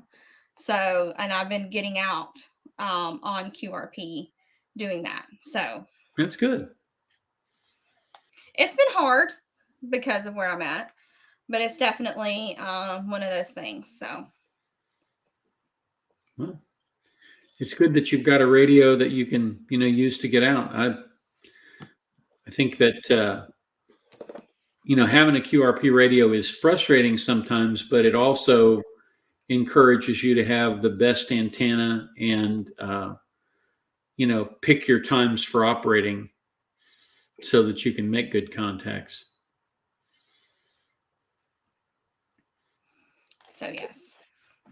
[SPEAKER 1] So, and I've been getting out on QRP doing that. So
[SPEAKER 2] that's good.
[SPEAKER 1] It's been hard because of where I'm at, but it's definitely one of those things. So,
[SPEAKER 2] well, it's good that you've got a radio that you can, use to get out. I think that having a QRP radio is frustrating sometimes, but it also encourages you to have the best antenna and pick your times for operating so that you can make good contacts.
[SPEAKER 1] So yes,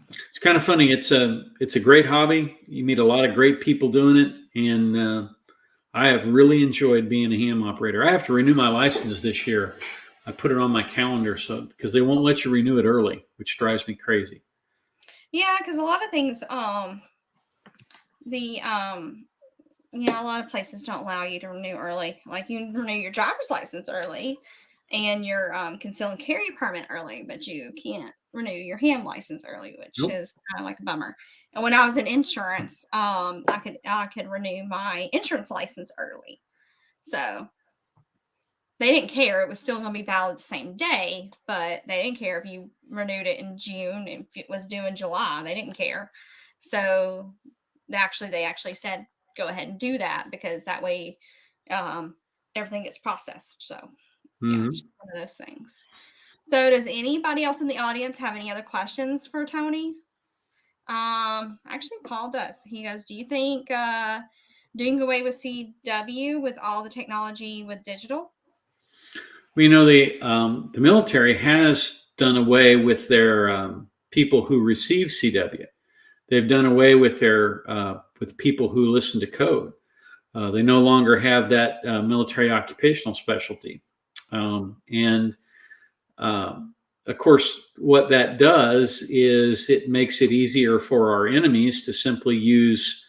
[SPEAKER 2] it's kind of funny. It's a great hobby. You meet a lot of great people doing it, and I have really enjoyed being a ham operator. I have to renew my license this year. I put it on my calendar because they won't let you renew it early, which drives me crazy.
[SPEAKER 1] Yeah, because a lot of things, a lot of places don't allow you to renew early. Like you can renew your driver's license early and your concealed carry permit early, but you can't renew your ham license early, which is kind of like a bummer. And when I was in insurance, I could renew my insurance license early. So they didn't care. It was still going to be valid the same day, but they didn't care if you renewed it in June. If it was due in July, they didn't care. So they actually said, go ahead and do that because that way everything gets processed. So yeah, it's just one of those things. So does anybody else in the audience have any other questions for Tony? Actually, Paul does. He goes, do you think doing away with CW with all the technology with digital?
[SPEAKER 2] Well, the military has done away with their people who receive CW. They've done away with their with people who listen to code. They no longer have that military occupational specialty. Of course, what that does is it makes it easier for our enemies to simply use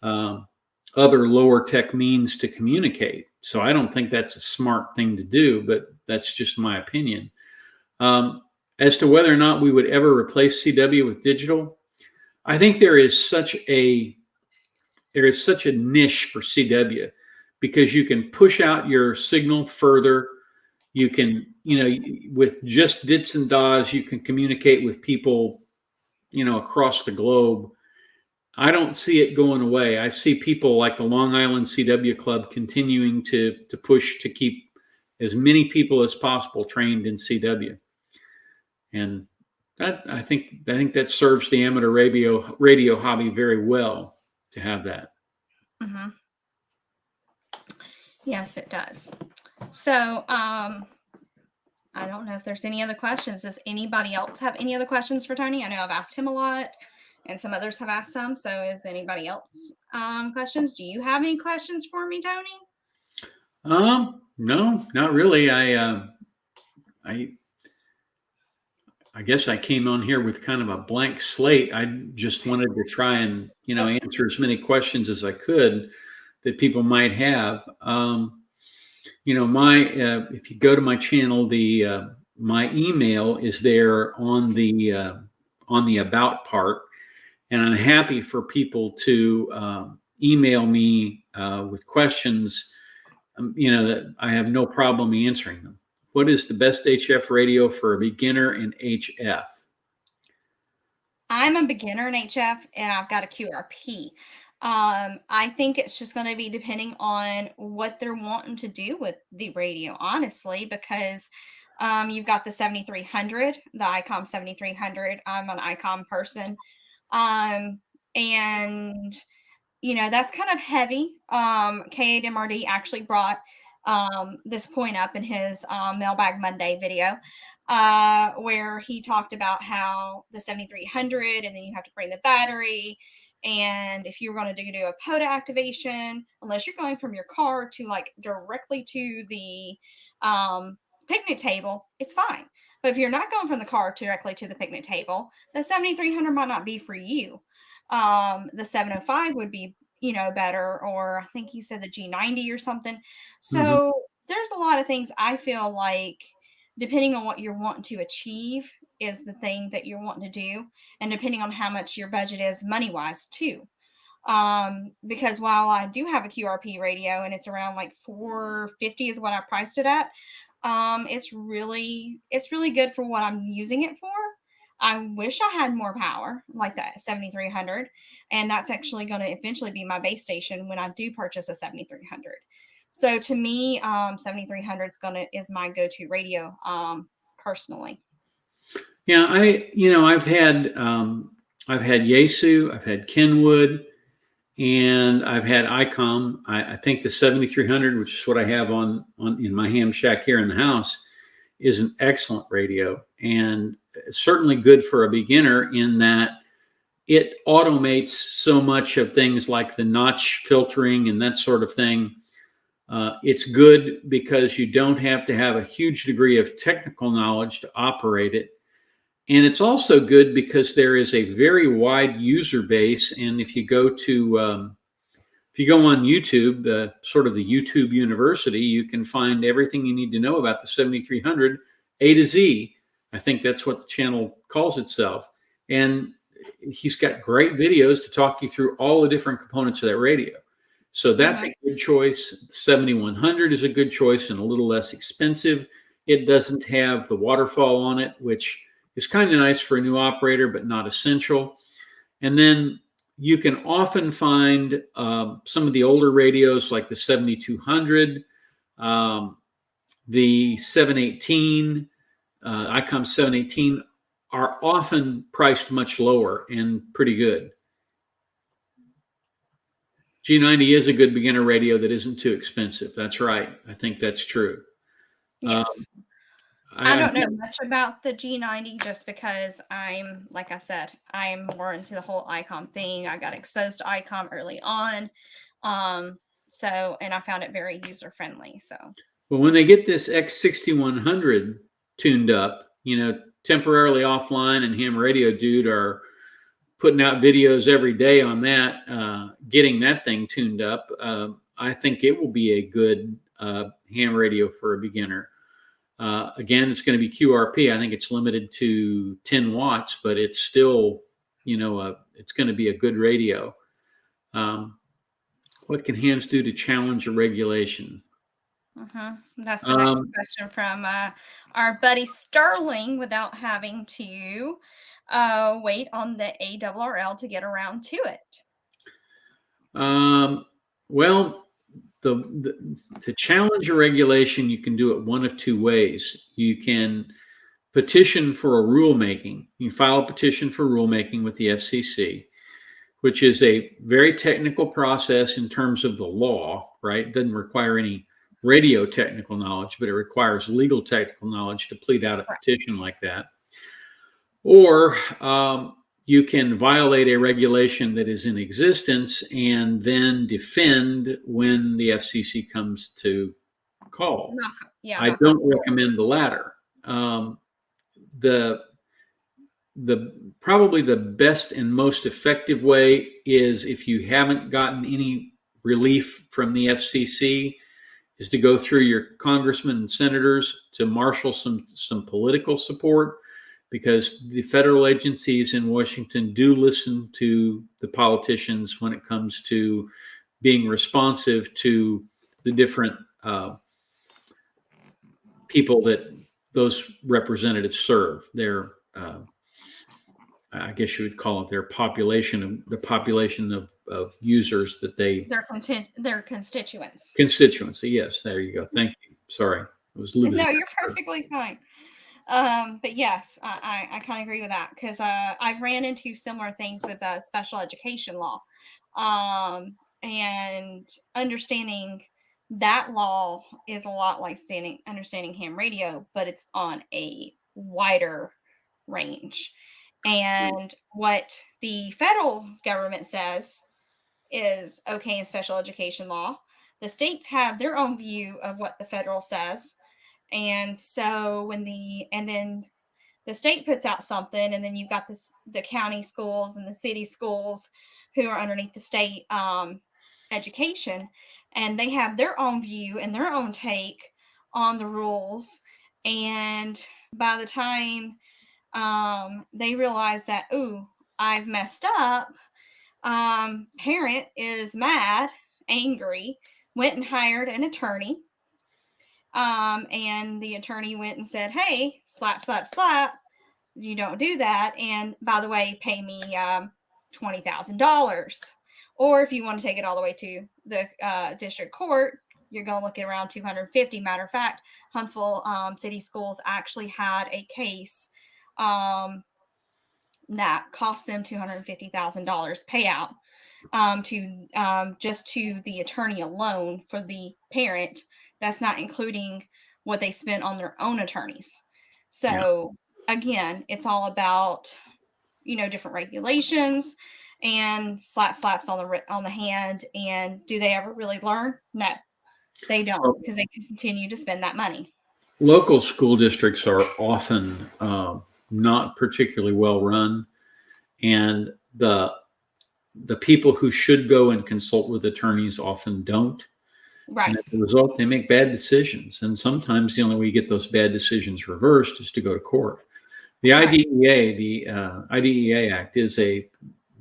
[SPEAKER 2] other lower tech means to communicate. So I don't think that's a smart thing to do, but that's just my opinion. As to whether or not we would ever replace CW with digital, I think there is such a niche for CW because you can push out your signal further. You can, with just dits and dahs, you can communicate with people, across the globe. I don't see it going away. I see people like the Long Island CW Club continuing to push to keep as many people as possible trained in CW. And I think that serves the amateur radio hobby very well to have that.
[SPEAKER 1] Mm-hmm. Yes, it does. So, I don't know if there's any other questions. Does anybody else have any other questions for Tony? I know I've asked him a lot, and some others have asked some. So, is anybody else questions? Do you have any questions for me, Tony?
[SPEAKER 2] No, not really. I guess I came on here with kind of a blank slate. I just wanted to try and, answer as many questions as I could that people might have. If you go to my channel, my email is there on the about part, and I'm happy for people to email me with questions. That I have no problem answering them. What is the best HF radio for a beginner in HF?
[SPEAKER 1] I'm a beginner in HF, and I've got a QRP. I think it's just going to be depending on what they're wanting to do with the radio, honestly, because you've got the 7300, the ICOM 7300. I'm an ICOM person. And that's kind of heavy. K8MRD actually brought this point up in his Mailbag Monday video, where he talked about how the 7300, and then you have to bring the battery. And if you're going to do a POTA activation, unless you're going from your car to like directly to the picnic table, it's fine. But if you're not going from the car directly to the picnic table, the 7300 might not be for you. The 705 would be, better, or I think he said the G90 or something. So there's a lot of things I feel like, depending on what you're wanting to achieve, is the thing that you're wanting to do, and depending on how much your budget is money wise too. Because while I do have a QRP radio and it's around like $450 is what I priced it at, it's really good for what I'm using it for. I wish I had more power like that 7300, and that's actually going to eventually be my base station when I do purchase a 7300. So to me, 7300 is my go-to radio, personally.
[SPEAKER 2] Yeah, I've had Yaesu, I've had Kenwood, and I've had ICOM. I think the 7300, which is what I have on in my ham shack here in the house, is an excellent radio, and certainly good for a beginner in that it automates so much of things like the notch filtering and that sort of thing. It's good because you don't have to have a huge degree of technical knowledge to operate it. And it's also good because there is a very wide user base. And if you go on YouTube, sort of the YouTube University, you can find everything you need to know about the 7300 A to Z. I think that's what the channel calls itself. And he's got great videos to talk you through all the different components of that radio. So that's a good choice. 7100 is a good choice and a little less expensive. It doesn't have the waterfall on it, which is kind of nice for a new operator, but not essential. And then you can often find some of the older radios like the 7200, the 718, ICOM 718 are often priced much lower and pretty good. G90 is a good beginner radio that isn't too expensive. That's right. I think that's true.
[SPEAKER 1] Yes. I don't know much about the G90 just because like I said, I'm more into the whole ICOM thing. I got exposed to ICOM early on. And I found it very user friendly. So,
[SPEAKER 2] well, when they get this X6100 tuned up, temporarily offline, and Ham Radio Dude are putting out videos every day on that, getting that thing tuned up. I think it will be a good ham radio for a beginner. Again, it's going to be QRP. I think it's limited to 10 watts, but it's still, it's going to be a good radio. What can hams do to challenge a regulation?
[SPEAKER 1] That's the next question from our buddy Sterling, without having to wait on the ARRL to get around to it.
[SPEAKER 2] Well, to challenge a regulation, you can do it one of two ways. You can petition for a rulemaking. You file a petition for rulemaking with the FCC, which is a very technical process in terms of the law, right? It doesn't require any radio technical knowledge, but it requires legal technical knowledge to plead out a petition like that. Or you can violate a regulation that is in existence and then defend when the FCC comes to call. I don't recommend the latter. Probably the best and most effective way is, if you haven't gotten any relief from the FCC, is to go through your congressmen and senators to marshal some political support, because the federal agencies in Washington do listen to the politicians when it comes to being responsive to the different people that those representatives serve. Their I guess you would call it their population, the population of users that
[SPEAKER 1] their constituents.
[SPEAKER 2] Constituency, yes. There you go. Thank you. Sorry, I was losing.
[SPEAKER 1] No, you're perfectly fine. But yes, I kind of agree with that, because I've ran into similar things with special education law, and understanding that law is a lot like understanding ham radio, but it's on a wider range. And what the federal government says is okay in special education law. The states have their own view of what the federal says. And so then the state puts out something, and then you've got the county schools and the city schools who are underneath the state education, and they have their own view and their own take on the rules. And by the time they realize that, ooh, I've messed up, parent is mad, angry, went and hired an attorney. And the attorney went and said, hey, slap, slap, slap, you don't do that. And by the way, pay me $20,000. Or if you want to take it all the way to the district court, you're going to look at around $250. Matter of fact, Huntsville City Schools actually had a case that cost them $250,000 payout just to the attorney alone for the parent. That's not including what they spent on their own attorneys. So again, it's all about, different regulations and slaps on the hand. And do they ever really learn? No, they don't, because they continue to spend that money.
[SPEAKER 2] Local school districts are often not particularly well run, and the people who should go and consult with attorneys often don't.
[SPEAKER 1] Right.
[SPEAKER 2] And as a result, they make bad decisions. And sometimes the only way you get those bad decisions reversed is to go to court. The IDEA, the IDEA Act, is a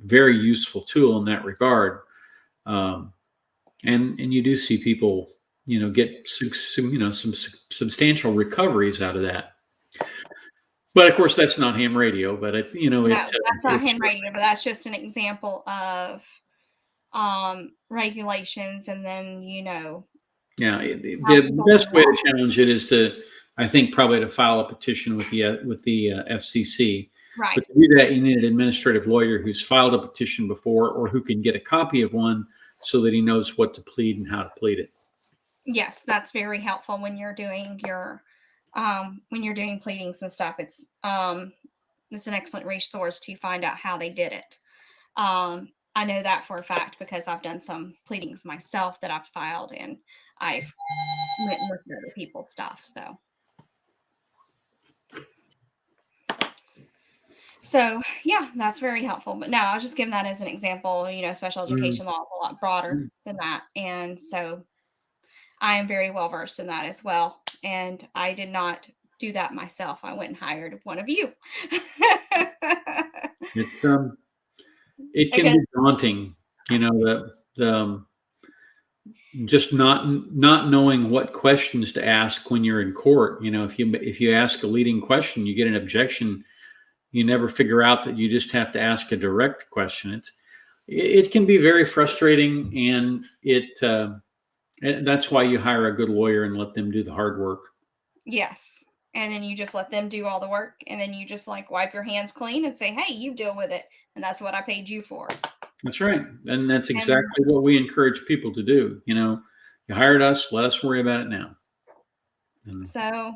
[SPEAKER 2] very useful tool in that regard. And you do see people, get some substantial recoveries out of that. But of course, that's not ham radio. But that's
[SPEAKER 1] not ham radio. But that's just an example of regulations. And then
[SPEAKER 2] the best way to challenge it is to, I think, probably to file a petition with the FCC.
[SPEAKER 1] Right.
[SPEAKER 2] But to do that, you need an administrative lawyer who's filed a petition before, or who can get a copy of one so that he knows what to plead and how to plead it.
[SPEAKER 1] Yes, that's very helpful when you're doing your pleadings and stuff. It's an excellent resource to find out how they did it. I know that for a fact because I've done some pleadings myself that I've filed, and I've went and looked at other people's stuff. So yeah, that's very helpful. But no, I was just giving that as an example. Special education law is a lot broader than that. And so I am very well versed in that as well. And I did not do that myself. I went and hired one of you.
[SPEAKER 2] It can be daunting, just not knowing what questions to ask when you're in court. If you ask a leading question, you get an objection. You never figure out that you just have to ask a direct question. It can be very frustrating, and that's why you hire a good lawyer and let them do the hard work.
[SPEAKER 1] Yes. And then you just let them do all the work, and then you just wipe your hands clean and say, hey, you deal with it. And that's what I paid you for.
[SPEAKER 2] That's right. And that's exactly what we encourage people to do. You hired us, let us worry about it now.
[SPEAKER 1] So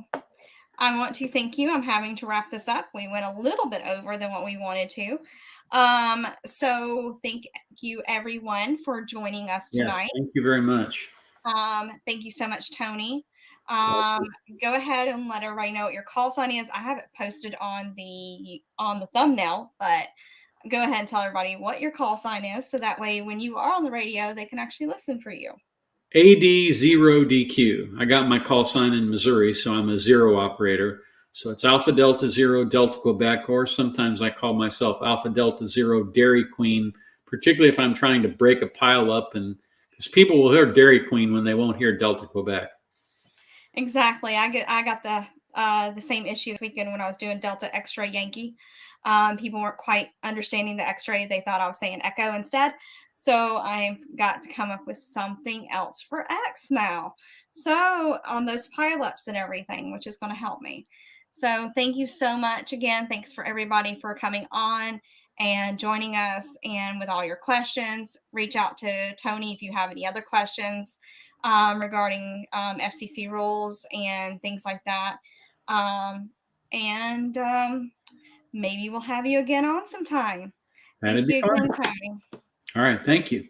[SPEAKER 1] I want to thank you. I'm having to wrap this up. We went a little bit over than what we wanted to. So thank you everyone for joining us tonight.
[SPEAKER 2] Yes, thank you very much.
[SPEAKER 1] Thank you so much, Tony. Go ahead and let everybody know what your call sign is. I have it posted on the thumbnail, but go ahead and tell everybody what your call sign is, so that way when you are on the radio, they can actually listen for you.
[SPEAKER 2] AD0DQ. I got my call sign in Missouri, so I'm a zero operator. So it's Alpha Delta Zero Delta Quebec, or sometimes I call myself Alpha Delta Zero Dairy Queen, particularly if I'm trying to break a pile up, and because people will hear Dairy Queen when they won't hear Delta Quebec.
[SPEAKER 1] Exactly. I got the same issue this weekend when I was doing Delta X-ray Yankee. People weren't quite understanding the X-ray. They thought I was saying Echo instead. So I've got to come up with something else for X now. So on those pileups and everything, which is going to help me. So thank you so much again. Thanks for everybody for coming on and joining us. And with all your questions, reach out to Tony if you have any other questions regarding FCC rules and things like that. Maybe we'll have you again on sometime.
[SPEAKER 2] That'd
[SPEAKER 1] Thank you
[SPEAKER 2] be fun.
[SPEAKER 1] again, Tony.
[SPEAKER 2] All right. Thank you.